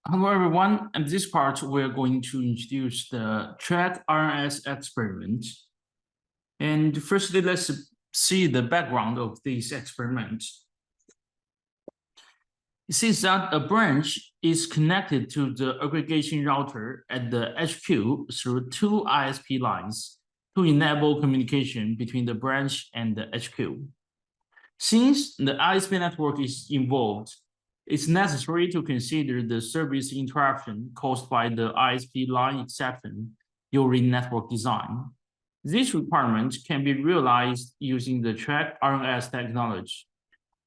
Hello everyone, in this part we're going to introduce the track RNS experiment. And firstly, let's see the background of this experiment. It says that a branch is connected to the aggregation router at the HQ through two ISP lines to enable communication between the branch and the HQ. Since the ISP network is involved, it's necessary to consider the service interruption caused by the ISP line exception during network design. This requirement can be realized using the track RNS technology.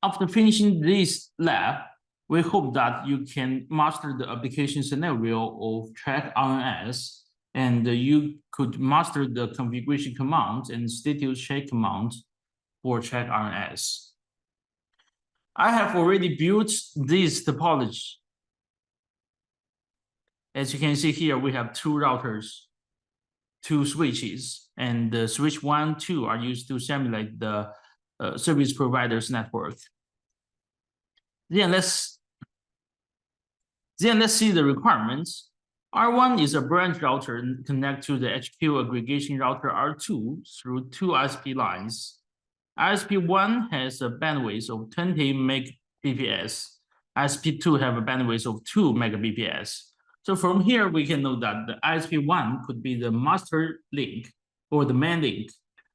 After finishing this lab, we hope that you can master the application scenario of track RNS, and you could master the configuration commands and status check commands for track RNS. I have already built this topology. As you can see here, we have two routers, two switches, and the switch 1, 2 are used to simulate the service provider's network. Then let's see the requirements. R1 is a branch router connect to the HQ aggregation router R2 through two ISP lines. ISP1 has a bandwidth of 20 Mbps. ISP2 have a bandwidth of 2 Mbps. So from here, we can know that the ISP1 could be the master link or the main link.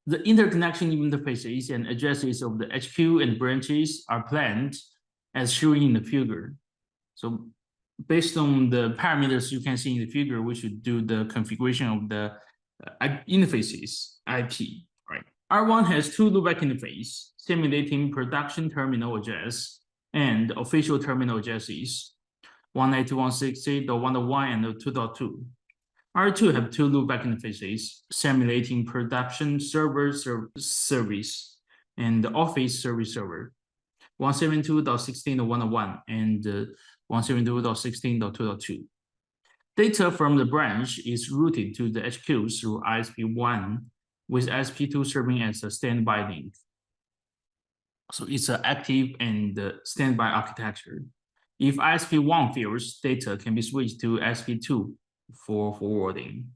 The interconnection interfaces and addresses of the HQ and branches are planned as shown in the figure. So based on the parameters you can see in the figure, we should do the configuration of the interfaces IP. Right. R1 has two loopback interface, simulating production terminal address and official terminal addresses, 192.168.1.1 and 2.2. R2 have two loopback interfaces, simulating production server service and office service server, 172.16.1.1 and 172.16.2.2. Data from the branch is routed to the HQ through ISP1, with ISP2 serving as a standby link. So it's an active and standby architecture. If ISP1 fails, data can be switched to ISP2 for forwarding.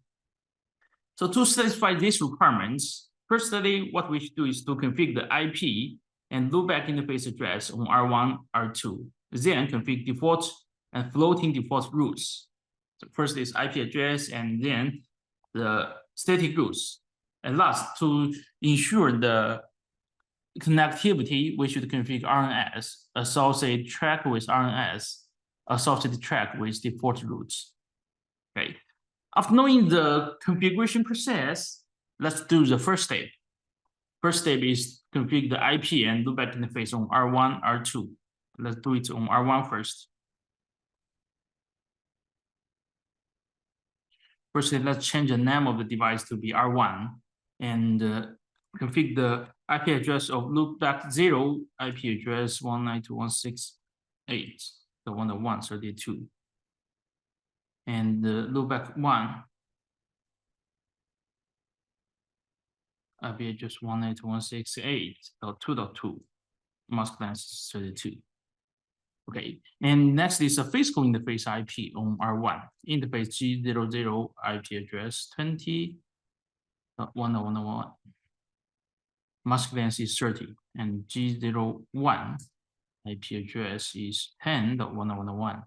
So to satisfy these requirements, firstly, what we should do is to configure the IP and loopback interface address on R1, R2. Then configure default and floating default routes. So first is IP address and then the static routes. And last, to ensure the connectivity, we should configure RNS, associate track with RNS, associated track with default routes. Okay. After knowing the configuration process, let's do the first step. First step is configure the IP and loopback interface on R1, R2. Let's do it on R1 first. Firstly, let's change the name of the device to be R1 and configure the IP address of loopback 0, IP address 192.168.1.1.32. And loopback 1, IP address 192.168.2.2, mask length 32. Okay, and next is a physical interface IP on R1. Interface G00 IP address 20.1.1.1. Mask length is 30, and G01 IP address is 10.1.1.1.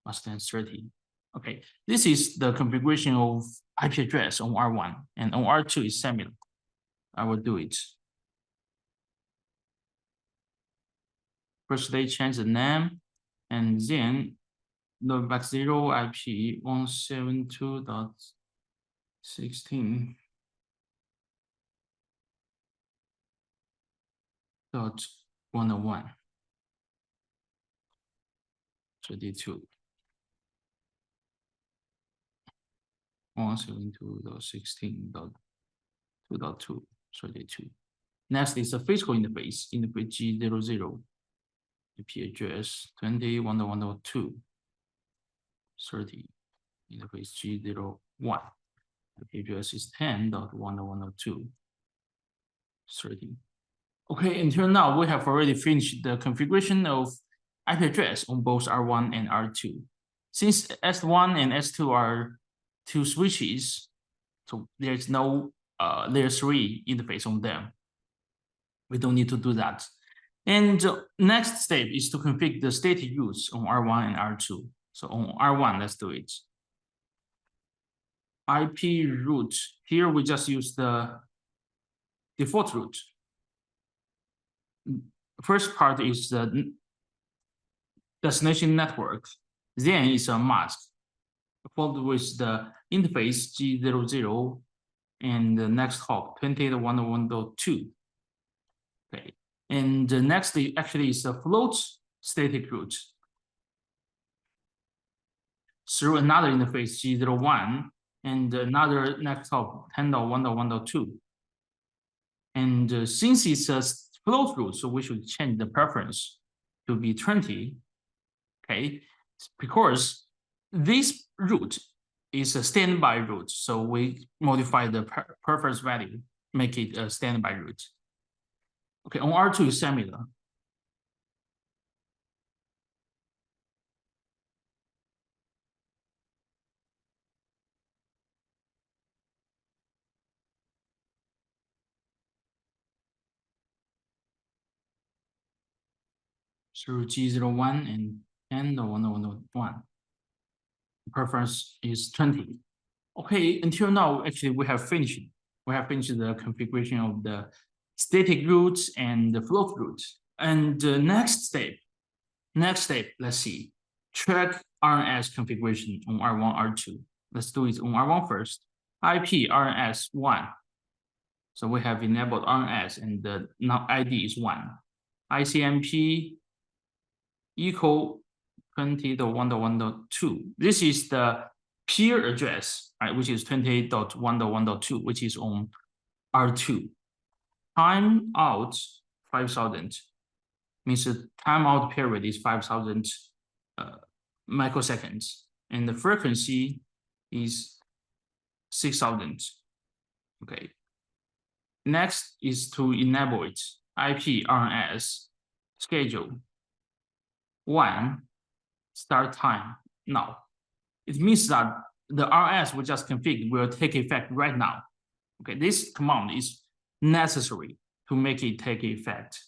Mask length 30. Okay, this is the configuration of IP address on R1, and on R2 is similar. I will do it. First, they change the name, and then loopback 0 IP 172.16.101. 32. 172.16.2.2. 32. Next is a physical interface, interface G00. IP address 21.1.2, 30. Interface G01. IP address is 10.1.1.2, 30. Okay, until now, we have already finished the configuration of IP address on both R1 and R2. Since S1 and S2 are two switches, so there's no layer 3 interface on them. We don't need to do that. And next step is to configure the static routes on R1 and R2. So on R1, let's do it. IP route, here we just use the default route. First part is the destination network, then is a mask, followed with the interface G00 and the next hop 28.1.1.2. Okay, and the next actually is a float static route through another interface G01 and another next hop 10.1.1.2. And since it's a float route, so we should change the preference to be 20. Okay, because this route is a standby route, so we modify the preference value, make it a standby route. Okay, on R2 is similar. Through G01 and N1.1.1. Preference is 20. Okay, until now, actually, we have finished. We have finished the configuration of the static routes and the float routes. And the next step, let's see, track RNS configuration on R1, R2. Let's do it on R1 first. IP RNS 1. So we have enabled RNS and the now ID is 1. RCNP equal 20.1.1.2. This is the peer address, right, which is 28.1.1.2, which is on R2. Time out 5,000 means the timeout period is 5,000 microseconds, and the frequency is 6,000. Okay. Next is to enable it. IP RNS schedule 1 start time now. It means that the RNS we just configured will take effect right now. Okay, this command is necessary to make it take effect.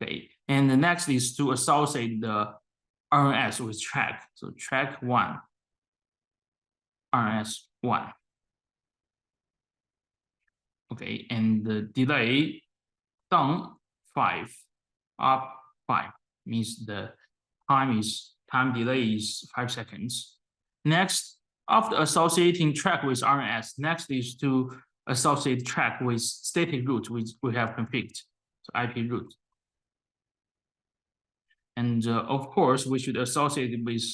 Okay, and the next is to associate the RNS with track. So track 1, RNS 1. Okay, and the delay down 5, up 5 means the time delay is 5 seconds. Next, after associating track with RNS, next is to associate track with static route which we have configured, so IP route. And of course, we should associate it with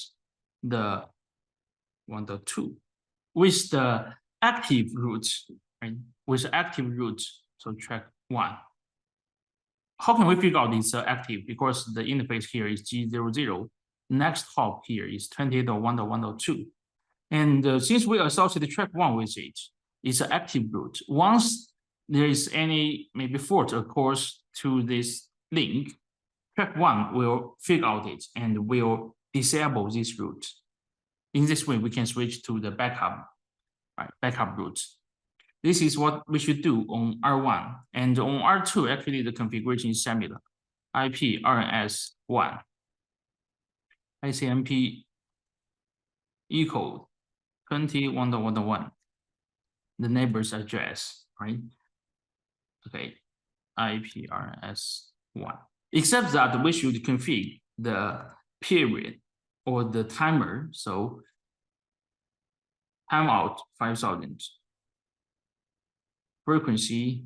the 1.2 with the active route, right? With active route, so track 1. How can we figure out this active? Because the interface here is G00. Next hop here is 28.1.1.2. And since we associate track 1 with it, it's an active route. Once there is any maybe fault occurs to this link, track 1 will figure out it and will disable this route. In this way, we can switch to the backup, right? Backup route. This is what we should do on R1. And on R2, actually, the configuration is similar. IP RNS 1. RCNP equal 21.1.1. The neighbor's address, right? Okay, IP RNS 1. Except that we should configure the period or the timer. So timeout 5,000. Frequency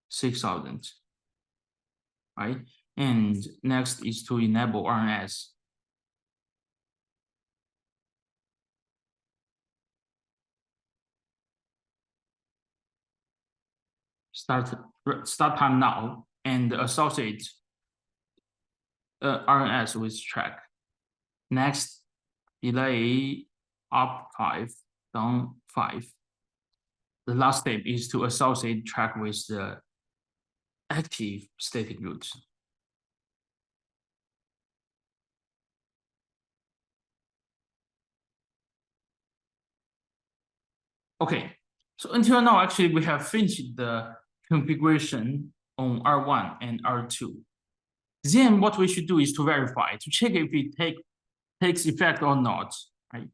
6,000, right? And next is to enable RNS. Start time now and associate RNS with track. Next, delay up 5, down 5. The last step is to associate track with the active static route. Okay, so until now, actually, we have finished the configuration on R1 and R2. Then what we should do is to verify, to check if it takes effect or not, right?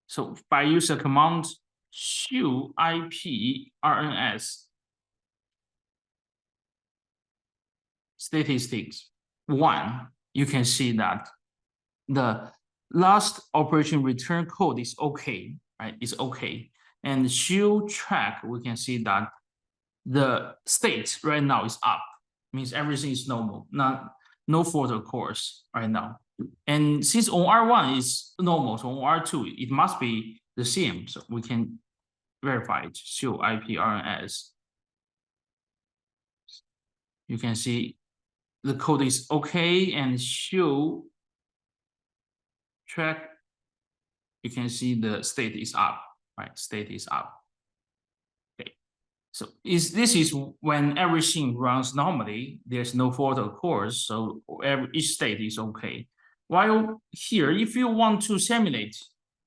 So by using a command show IP RNS statistics 1, you can see that the last operation return code is okay, right? It's okay. And show track, we can see that the state right now is up, means everything is normal, no fault occurs right now. And since on R1 is normal, so on R2 it must be the same. So we can verify it. Show IP RNS. You can see the code is okay, and show track. You can see the state is up, right? State is up. Okay. So this is when everything runs normally, there's no fault occurs, so each state is okay. While here, if you want to simulate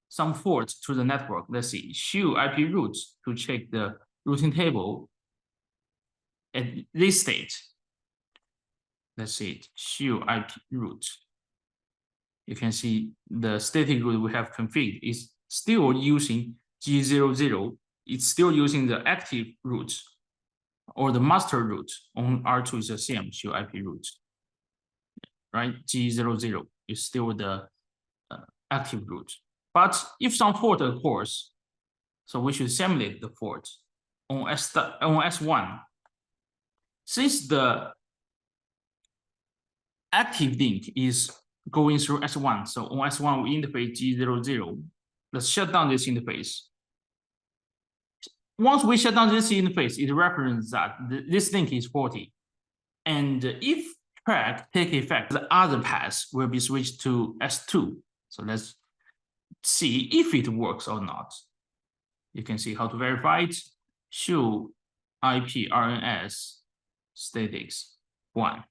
some fault to the network, let's see, show IP route to check the routing table at this state. Let's see, show IP route. You can see the static route we have configured is still using G00. It's still using the active route or the master route. On R2 is the same, show IP route, right? G00 is still the active route. But if some fault occurs, so we should simulate the fault on S1. Since the active link is going through S1, so on S1 we interface G00. Let's shut down this interface. Once we shut down this interface, it represents that this link is faulty. And if track take effect, the other path will be switched to S2. So let's see if it works or not. You can see how to verify it. Show IP RNS statics 1.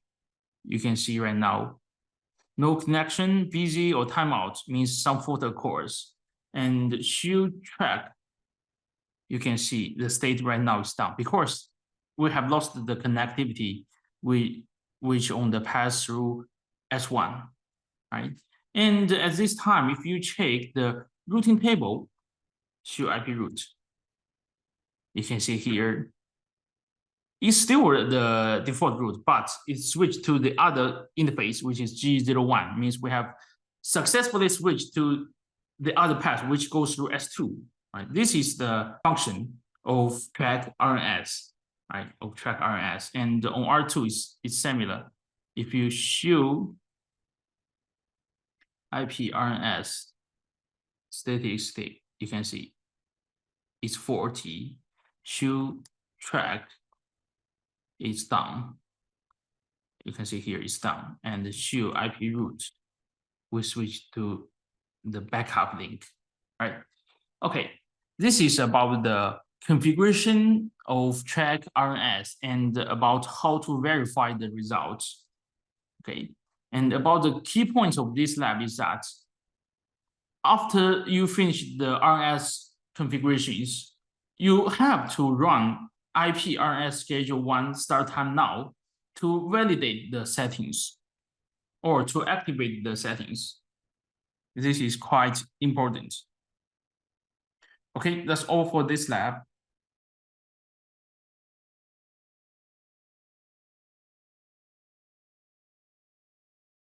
You can see right now, no connection, busy, or timeout means some fault occurs. And show track, you can see the state right now is down because we have lost the connectivity which on the pass through S1, right? And at this time, if you check the routing table, show IP route, you can see here, it's still the default route, but it switched to the other interface, which is G01, means we have successfully switched to the other path, which goes through S2, right? This is the function of track RNS, right? Of track RNS, and on R2 it's similar. If you show IP RNS static state, you can see it's 40. Show track is down. You can see here it's down, and the show IP route we switch to the backup link, right? Okay, this is about the configuration of track RNS and about how to verify the results. Okay, and about the key points of this lab is that after you finish the RNS configurations, you have to run IP RNS schedule 1 start time now to validate the settings or to activate the settings. This is quite important. Okay, that's all for this lab.